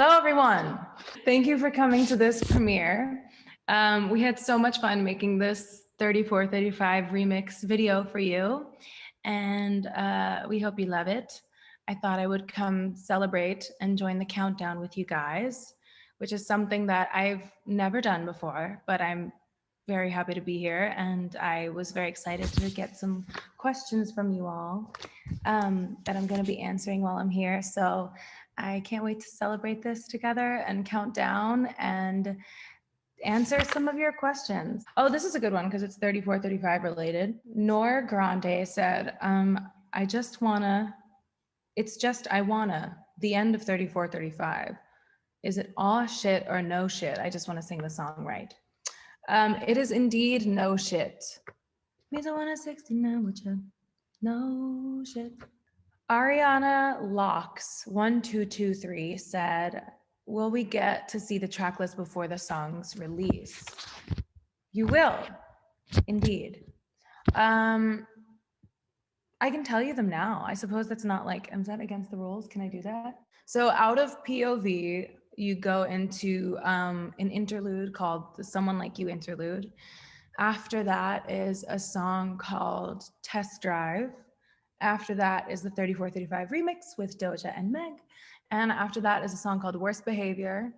Hello, everyone. Thank you for coming to this premiere. We had so much fun making this 3435 remix video for you, and we hope you love it. I thought I would come celebrate and join the countdown with you guys, which is something that I've never done before, but I'm very happy to be here, and I was very excited to get some questions from you all that I'm going to be answering while I'm here. So I can't wait to celebrate this together and count down and answer some of your questions. Oh, this is a good one because it's 3435 related. Nor Grande said, I wanna, the end of 3435. Is it aw shit or no shit? I just want to sing the song right. It is indeed no shit. Means I want a 69 with you. No shit. Ariana Locks 1223 said, will we get to see the track list before the song's release? You will, indeed. I can tell you them now. I suppose that's not like, is that against the rules? Can I do that? So out of POV, you go into an interlude called the Someone Like You interlude. After that is a song called Test Drive. After that is the 3435 remix with Doja and Meg. And after that is a song called Worst Behavior.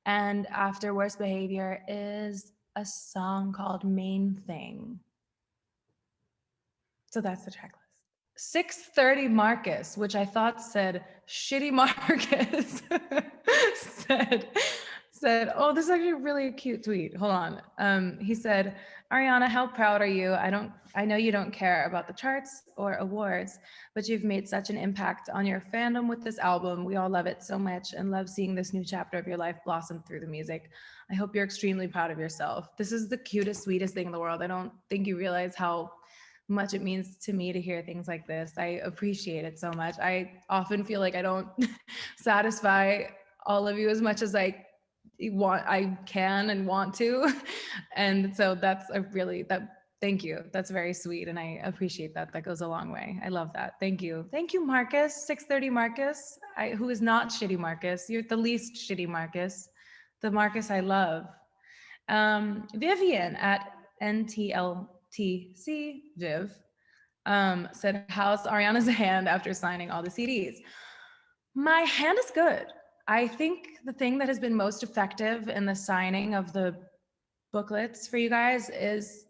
And after Worst Behavior is a song called Main Thing. So that's the track list. 630 Marcus, which I thought said shitty Marcus, said, oh, this is actually really a cute tweet. Hold on. He said, Ariana, how proud are you? I know you don't care about the charts or awards, but you've made such an impact on your fandom with this album. We all love it so much and love seeing this new chapter of your life blossom through the music. I hope you're extremely proud of yourself. This is the cutest, sweetest thing in the world. I don't think you realize how much it means to me to hear things like this. I appreciate it so much. I often feel like I don't satisfy all of you as much as I can and want to. And so that's thank you. That's very sweet. And I appreciate that. That goes a long way. I love that. Thank you. Thank you, Marcus, 630 Marcus, who is not shitty Marcus. You're the least shitty Marcus, the Marcus I love. Vivian at NTLTC Viv said, how's Ariana's hand after signing all the CDs? My hand is good. I think the thing that has been most effective in the signing of the booklets for you guys is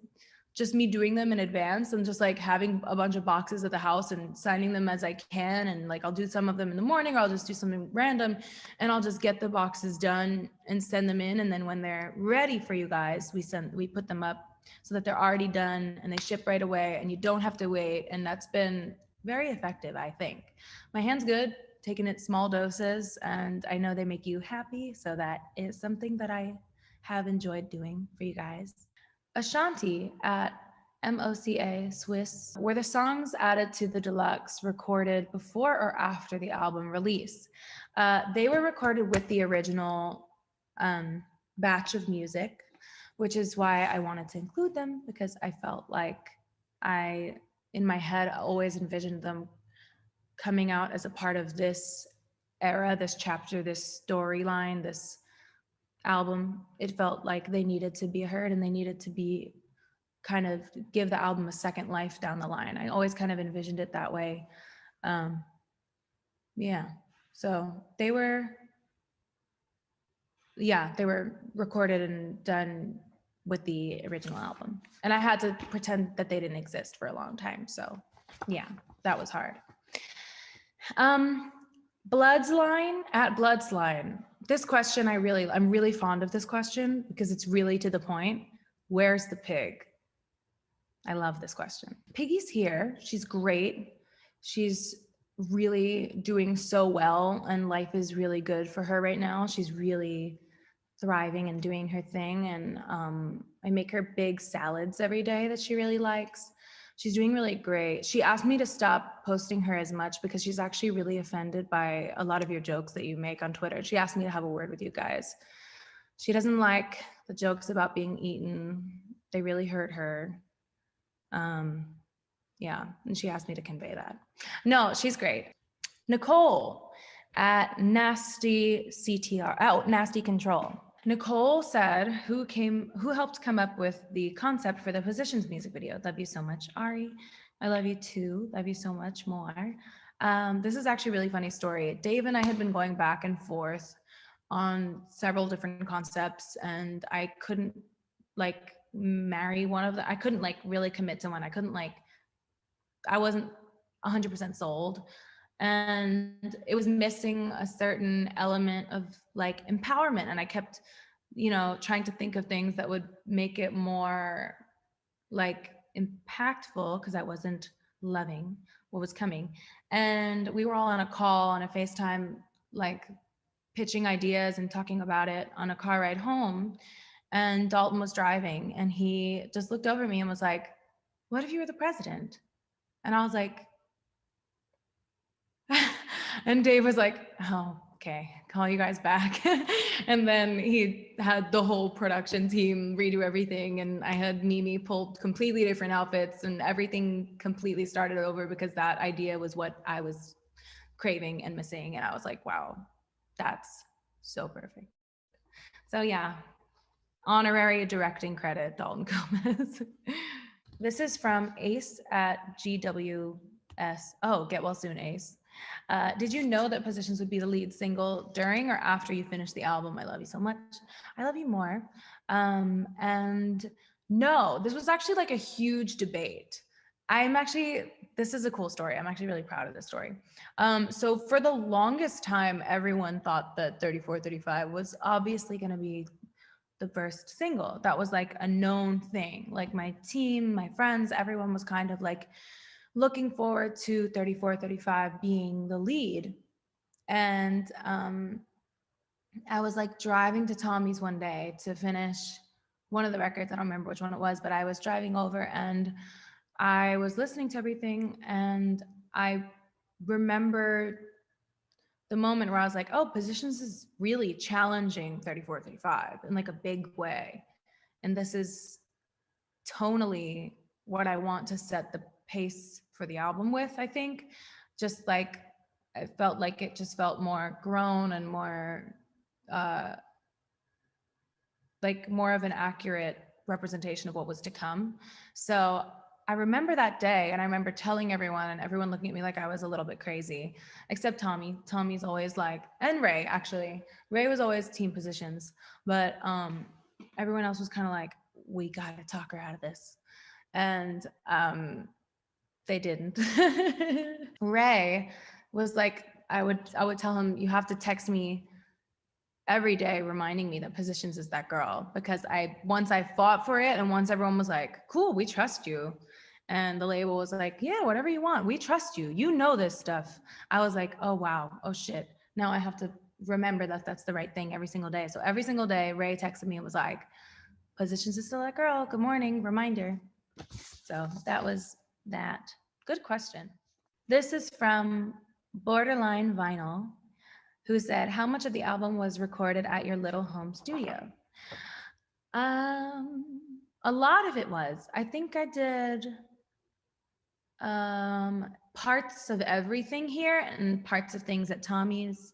just me doing them in advance and just like having a bunch of boxes at the house and signing them as I can. And like, I'll do some of them in the morning, or I'll just do something random and I'll just get the boxes done and send them in. And then when they're ready for you guys, we put them up so that they're already done and they ship right away and you don't have to wait. And that's been very effective, I think. My hand's good, taking it small doses, and I know they make you happy. So that is something that I have enjoyed doing for you guys. Ashanti at MOCA Swiss, were the songs added to the deluxe recorded before or after the album release? They were recorded with the original batch of music, which is why I wanted to include them, because I felt like in my head, I always envisioned them coming out as a part of this era, this chapter, this storyline, this album. It felt like they needed to be heard and they needed to be kind of give the album a second life down the line. I always kind of envisioned it that way. So they were recorded and done with the original album. And I had to pretend that they didn't exist for a long time. So yeah, that was hard. Bloodsline at Bloodsline. This question, I'm really fond of this question because it's really to the point. Where's the pig? I love this question. Piggy's here. She's great. She's really doing so well and life is really good for her right now. She's really thriving and doing her thing. And I make her big salads every day that she really likes. She's doing really great. She asked me to stop posting her as much because she's actually really offended by a lot of your jokes that you make on Twitter. She asked me to have a word with you guys. She doesn't like the jokes about being eaten. They really hurt her. And she asked me to convey that. No, she's great. Nicole at nasty CTR, nasty control. Nicole said, who helped come up with the concept for the Positions music video? Love you so much, Ari. I love you too. Love you so much more. This is actually a really funny story. Dave and I had been going back and forth on several different concepts, and I couldn't like marry one of them. I couldn't like really commit to one. I wasn't 100% sold. And it was missing a certain element of like empowerment. And I kept, trying to think of things that would make it more like impactful, because I wasn't loving what was coming. And we were all on a call, on a FaceTime, like pitching ideas and talking about it on a car ride home. And Dalton was driving, and he just looked over at me and was like, "What if you were the president?" And I was like, and Dave was like, "Oh, okay, call you guys back." And then he had the whole production team redo everything, and I had Mimi pull completely different outfits, and everything completely started over because that idea was what I was craving and missing. And I was like, wow, that's so perfect. So yeah, honorary directing credit, Dalton Gomez. This is from Ace at GWS. Oh, get well soon, Ace. Did you know that Positions would be the lead single during or after you finish the album? I love you so much. I love you more. And no, this was actually like a huge debate. This is a cool story. I'm actually really proud of this story. So for the longest time, everyone thought that 3435 was obviously going to be the first single. That was like a known thing. Like my team, my friends, everyone was kind of like looking forward to 3435 being the lead. And I was like driving to Tommy's one day to finish one of the records. I don't remember which one it was, but I was driving over and I was listening to everything, and I remember the moment where I was like, oh, Positions is really challenging 3435 in like a big way. And this is tonally what I want to set the pace for the album with, I think. Just like, I felt like it just felt more grown and more like more of an accurate representation of what was to come. So I remember that day, and I remember telling everyone, and everyone looking at me like I was a little bit crazy, except Tommy. Tommy's always like, and Ray, actually. Ray was always team Positions, but everyone else was kind of like, we got to talk her out of this. And they didn't. Ray was like, I would tell him, you have to text me every day reminding me that Positions is that girl, because once I fought for it, and once everyone was like, cool, we trust you, and the label was like, yeah, whatever you want, we trust you, you know this stuff. I was like, oh wow, oh shit, now I have to remember that that's the right thing every single day. So every single day Ray texted me and was like, Positions is still that girl, good morning, reminder. So that was that. Good question. This is from Borderline Vinyl, who said, how much of the album was recorded at your little home studio? A lot of it was. I think I did parts of everything here and parts of things at Tommy's.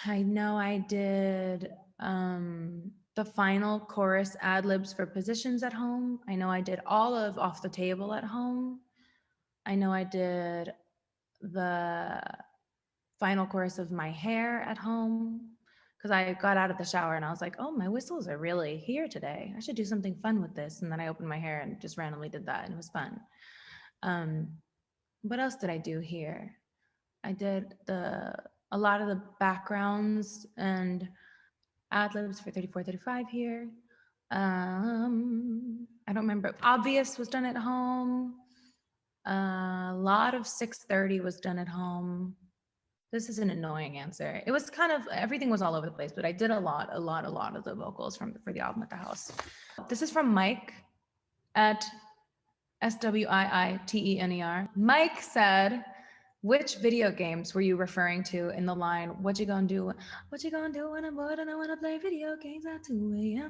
I know I did the final chorus ad-libs for Positions at home. I know I did all of Off the Table at home. I know I did the final chorus of My Hair at home, because I got out of the shower and I was like, oh, my whistles are really here today. I should do something fun with this. And then I opened my hair and just randomly did that, and it was fun. What else did I do here? I did a lot of the backgrounds and ad-libs for 3435 here. I don't remember. Obvious was done at home. A lot of 630 was done at home. This is an annoying answer. It was kind of, everything was all over the place, but I did a lot of the vocals for the album at the house. This is from Mike at SWIITENER. Mike said, which video games were you referring to in the line, what you gonna do? What you gonna do when I'm bored and I wanna play video games at 2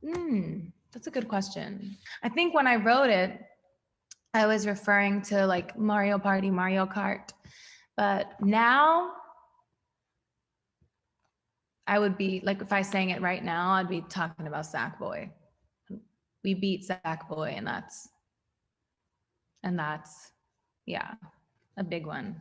a.m.? That's a good question. I think when I wrote it, I was referring to like Mario Party, Mario Kart, But now I would be like, if I sang it right now, I'd be talking about Sackboy. We beat Sackboy, and that's, yeah, a big one.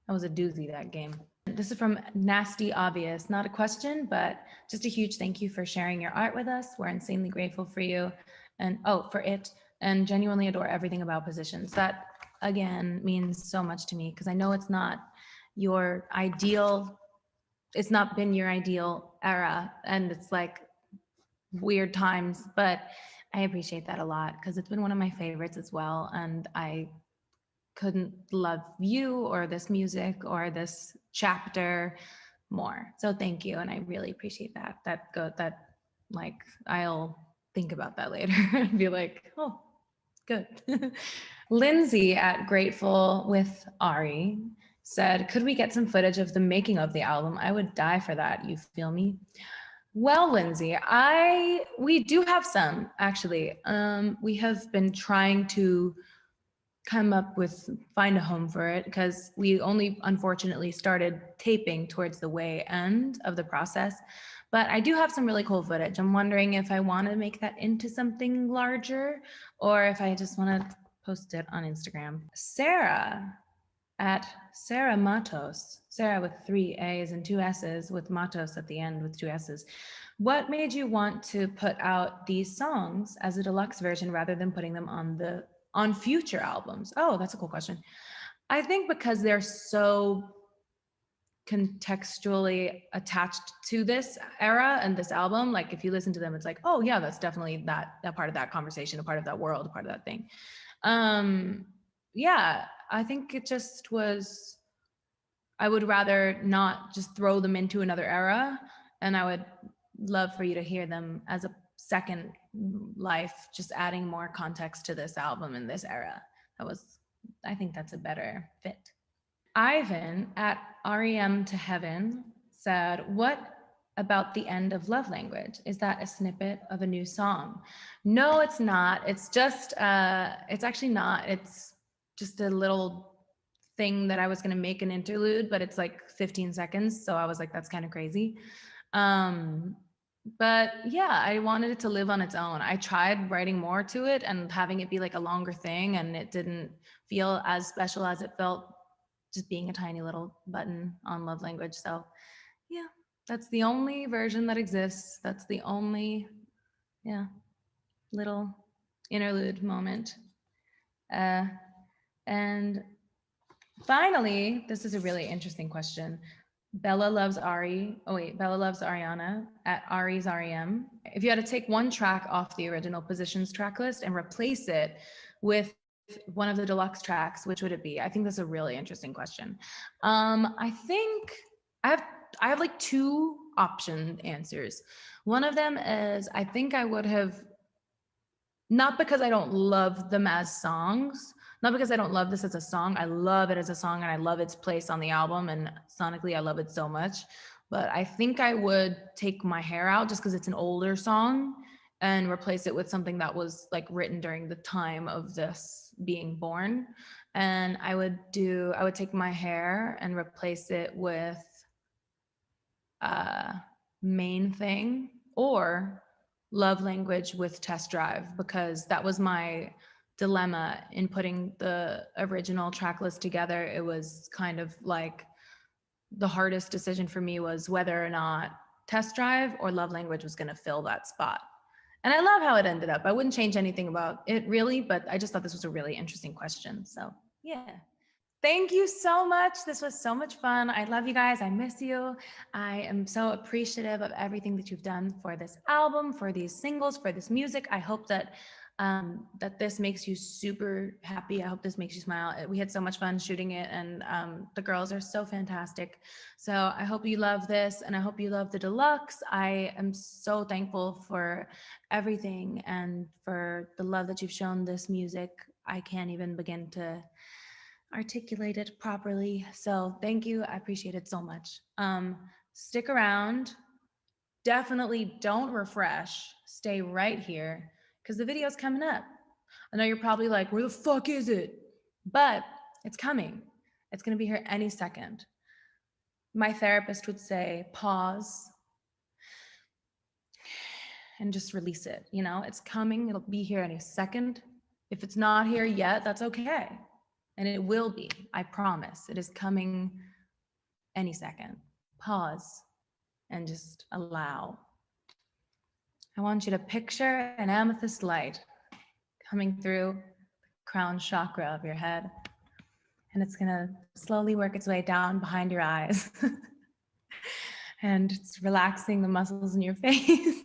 That was a doozy, that game. This is from Nasty Obvious. Not a question, but just a huge thank you for sharing your art with us. We're insanely grateful for you and for it, and genuinely adore everything about Positions. That again means so much to me because I know it's not your ideal, it's not been your ideal era, and it's like weird times, but I appreciate that a lot because it's been one of my favorites as well. And I couldn't love you or this music or this chapter more. So thank you. And I really appreciate that. That like, I'll think about that later and be like, oh, good. Lindsay at Grateful with Ari said, could we get some footage of the making of the album? I would die for that. You feel me? Well, Lindsay, we do have some, actually. We have been trying to find a home for it because we only unfortunately started taping towards the way end of the process. But I do have some really cool footage. I'm wondering if I want to make that into something larger or if I just want to post it on Instagram. Sarah at Sarah Matos, Sarah with 3 A's and 2 S's with Matos at the end with 2 S's. What made you want to put out these songs as a deluxe version rather than putting them on future albums? Oh, that's a cool question. I think because they're so contextually attached to this era and this album, like if you listen to them, it's like, oh yeah, that's definitely that part of that conversation, a part of that world, a part of that thing. Yeah, I think it just was, I would rather not just throw them into another era, and I would love for you to hear them as a second life, just adding more context to this album in this era. I think that's a better fit. Ivan at REM to Heaven said, what about the end of Love Language? Is that a snippet of a new song? No, it's not. It's just, it's actually not. It's just a little thing that I was going to make an interlude, but it's like 15 seconds. So I was like, that's kind of crazy. But yeah, I wanted it to live on its own. I tried writing more to it and having it be like a longer thing, and it didn't feel as special as it felt just being a tiny little button on Love Language. So yeah, that's the only version that exists. That's the only, little interlude moment. And finally, this is a really interesting question. Bella loves Ariana at Ari's REM. If you had to take one track off the original Positions track list and replace it with one of the deluxe tracks, which would it be? I think that's a really interesting question. I think I have like 2 option answers. One of them is I think I would have, not because I don't love them as songs, not because I don't love this as a song. I love it as a song and I love its place on the album, and sonically I love it so much. But I think I would take My Hair Out just because it's an older song and replace it with something that was like written during the time of this being born. And I would take My Hair and replace it with Main Thing or Love Language with Test Drive, because that was my dilemma in putting the original track list together. It was kind of like the hardest decision for me was whether or not Test Drive or Love Language was going to fill that spot. And I love how it ended up. I wouldn't change anything about it really, but I just thought this was a really interesting question. So yeah. Thank you so much. This was so much fun. I love you guys. I miss you. I am so appreciative of everything that you've done for this album, for these singles, for this music. I hope that that this makes you super happy. I hope this makes you smile. We had so much fun shooting it, and the girls are so fantastic. So I hope you love this, and I hope you love the deluxe. I am so thankful for everything and for the love that you've shown this music. I can't even begin to articulate it properly. So thank you. I appreciate it so much. Stick around. Definitely don't refresh. Stay right here because the video's coming up. I know you're probably like, where the fuck is it? But it's coming. It's going to be here any second. My therapist would say, pause and just release it. You know, it's coming. It'll be here any second. If it's not here yet, that's okay. And it will be, I promise. It is coming any second. Pause and just allow. I want you to picture an amethyst light coming through the crown chakra of your head. And it's gonna slowly work its way down behind your eyes. And it's relaxing the muscles in your face.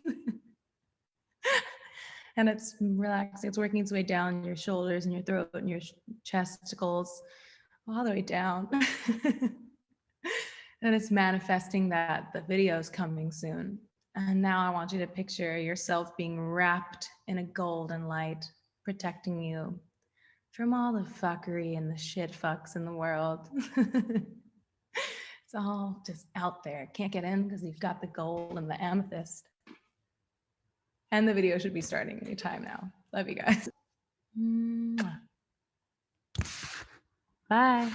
And it's relaxing, it's working its way down your shoulders and your throat and your chesticles, all the way down. And it's manifesting that the video is coming soon. And now I want you to picture yourself being wrapped in a golden light, protecting you from all the fuckery and the shit fucks in the world. It's all just out there. Can't get in because you've got the gold and the amethyst. And the video should be starting anytime now. Love you guys. Bye.